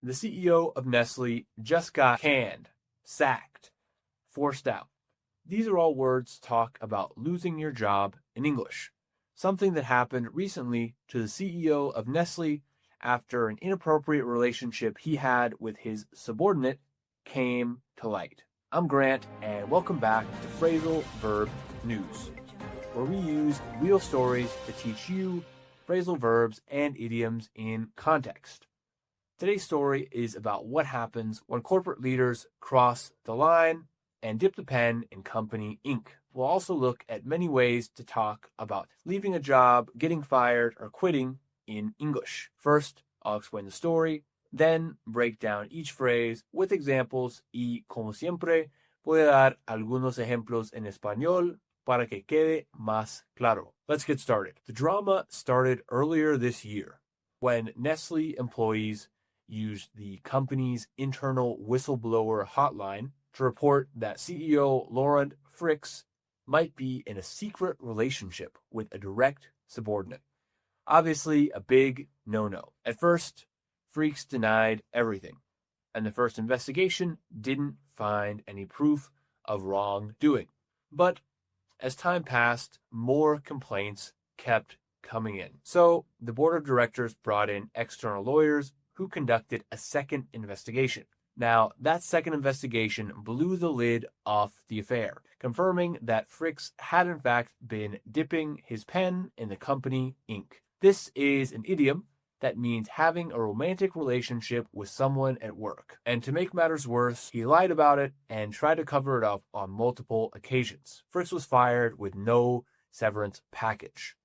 The CEO of Nestlé just got canned, sacked, forced out. These are all words to talk about losing your job in English. Something that happened recently to the CEO of Nestlé after an inappropriate relationship he had with his subordinate came to light. I'm Grant, and welcome back to Phrasal Verb News, where we use real stories to teach you phrasal verbs and idioms in context. Today's story is about what happens when corporate leaders cross the line and dip the pen in company ink. We'll also look at many ways to talk about leaving a job, getting fired, or quitting in English. First, I'll explain the story, then break down each phrase with examples y, como siempre, voy a dar algunos ejemplos en español para que quede más claro. Let's get started. The drama started earlier this year when Nestlé employees used the company's internal whistleblower hotline to report that CEO Laurent Fricks might be in a secret relationship with a direct subordinate. Obviously, a big no-no. At first, Fricks denied everything, and the first investigation didn't find any proof of wrongdoing. But as time passed, more complaints kept coming in. So the board of directors brought in external lawyers who conducted a second investigation. Now, that second investigation blew the lid off the affair, confirming that Fricks had in fact been dipping his pen in the company ink. This is an idiom that means having a romantic relationship with someone at work. And to make matters worse, he lied about it and tried to cover it up on multiple occasions. Fricks was fired with no severance package.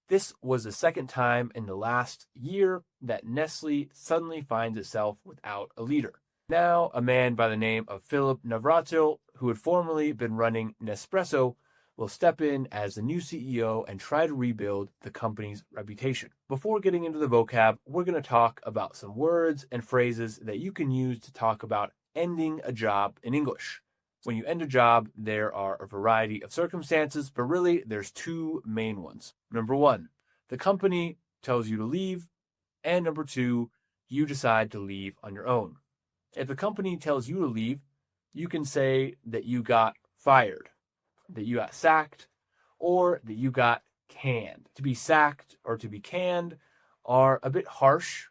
This was the second time in the last year that Nestlé suddenly finds itself without a leader. Now, a man by the name of Philip Navratil, who had formerly been running Nespresso, will step in as the new CEO and try to rebuild the company's reputation. Before getting into the vocab, we're going to talk about some words and phrases that you can use to talk about ending a job in English. When you end a job, there are a variety of circumstances, but really there's two main ones. Number one, the company tells you to leave, and number two, you decide to leave on your own. If the company tells you to leave, you can say that you got fired, that you got sacked, or that you got canned. To be sacked or to be canned are a bit harsh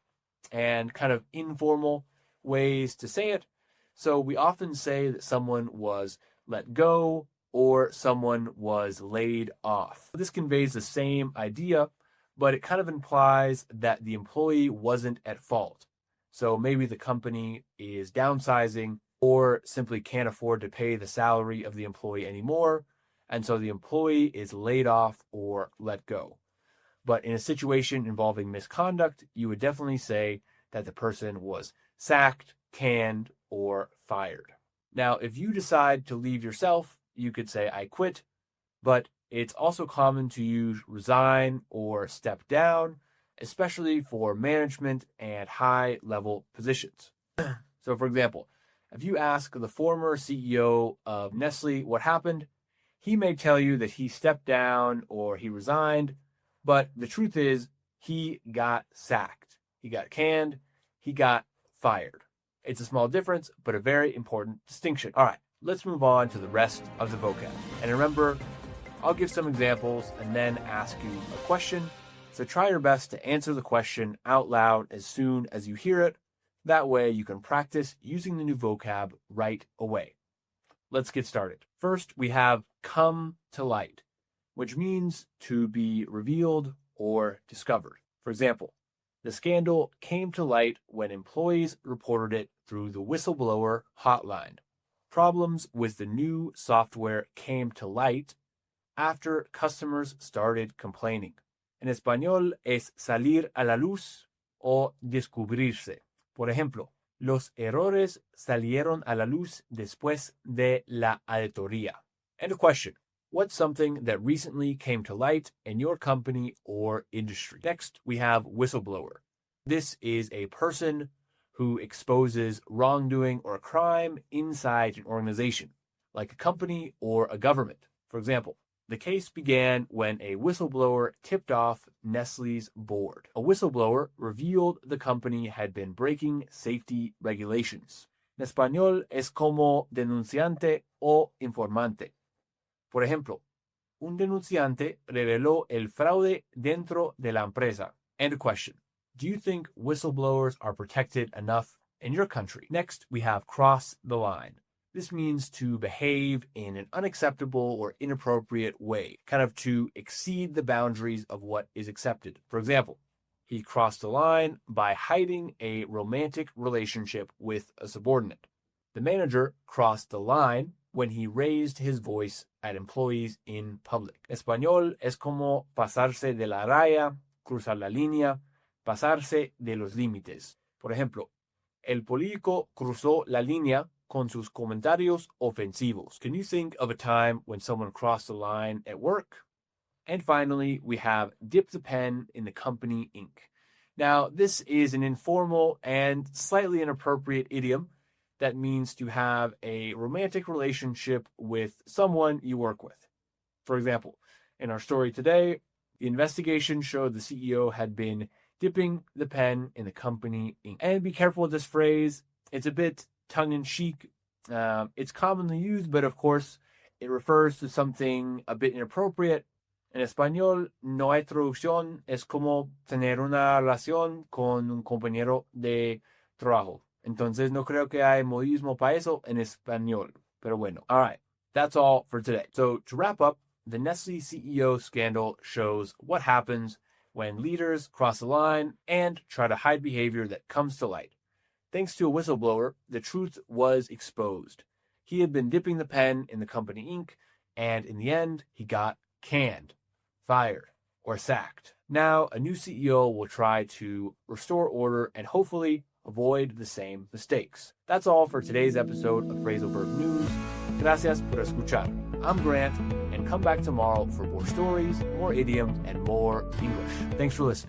and kind of informal ways to say it. So we often say that someone was let go or someone was laid off. This conveys the same idea, but it kind of implies that the employee wasn't at fault. So maybe the company is downsizing or simply can't afford to pay the salary of the employee anymore, and so the employee is laid off or let go. But in a situation involving misconduct, you would definitely say that the person was sacked, canned, or fired. Now, if you decide to leave yourself, you could say, I quit, but it's also common to use resign or step down, especially for management and high-level positions. So, for example, if you ask the former CEO of Nestlé what happened, he may tell you that he stepped down or he resigned, but the truth is he got sacked, he got canned, he got fired. It's a small difference, but a very important distinction. All right, let's move on to the rest of the vocab. And remember, I'll give some examples and then ask you a question. So try your best to answer the question out loud as soon as you hear it. That way you can practice using the new vocab right away. Let's get started. First, we have come to light, which means to be revealed or discovered. For example, the scandal came to light when employees reported it through the whistleblower hotline. Problems with the new software came to light after customers started complaining. En español es salir a la luz o descubrirse. Por ejemplo, los errores salieron a la luz después de la auditoría. And a question. What's something that recently came to light in your company or industry? Next, we have whistleblower. This is a person who exposes wrongdoing or crime inside an organization, like a company or a government. For example, The case began when a whistleblower tipped off Nestlé's board. A whistleblower revealed the company had been breaking safety regulations. En español es como denunciante o informante. Por ejemplo, un denunciante reveló el fraude dentro de la empresa. And a question. Do you think whistleblowers are protected enough in your country? Next, we have cross the line. This means to behave in an unacceptable or inappropriate way, kind of to exceed the boundaries of what is accepted. For example, he crossed the line by hiding a romantic relationship with a subordinate. The manager crossed the line when he raised his voice at employees in public. Español es como pasarse de la raya, cruzar la línea, pasarse de los límites. Por ejemplo, el político cruzó la línea con sus comentarios ofensivos. Can you think of a time when someone crossed the line at work? And finally, we have dip the pen in the company ink. Now, this is an informal and slightly inappropriate idiom that means to have a romantic relationship with someone you work with. For example, in our story today, the investigation showed the CEO had been dipping the pen in the company ink. And be careful with this phrase. It's a bit tongue-in-cheek. It's commonly used, but of course, it refers to something a bit inappropriate. En español, no hay traducción. Es como tener una relación con un compañero de trabajo. Entonces, no creo que hay modismo para eso en español. Pero bueno. All right. That's all for today. So, to wrap up, the Nestlé CEO scandal shows what happens when leaders cross the line and try to hide behavior that comes to light. Thanks to a whistleblower, the truth was exposed. He had been dipping the pen in the company ink, and in the end, he got canned, fired, or sacked. Now, a new CEO will try to restore order and hopefully avoid the same mistakes. That's all for today's episode of Phrasal Verb News. Gracias por escuchar. I'm Grant, and come back tomorrow for more stories, more idioms, and more English. Thanks for listening.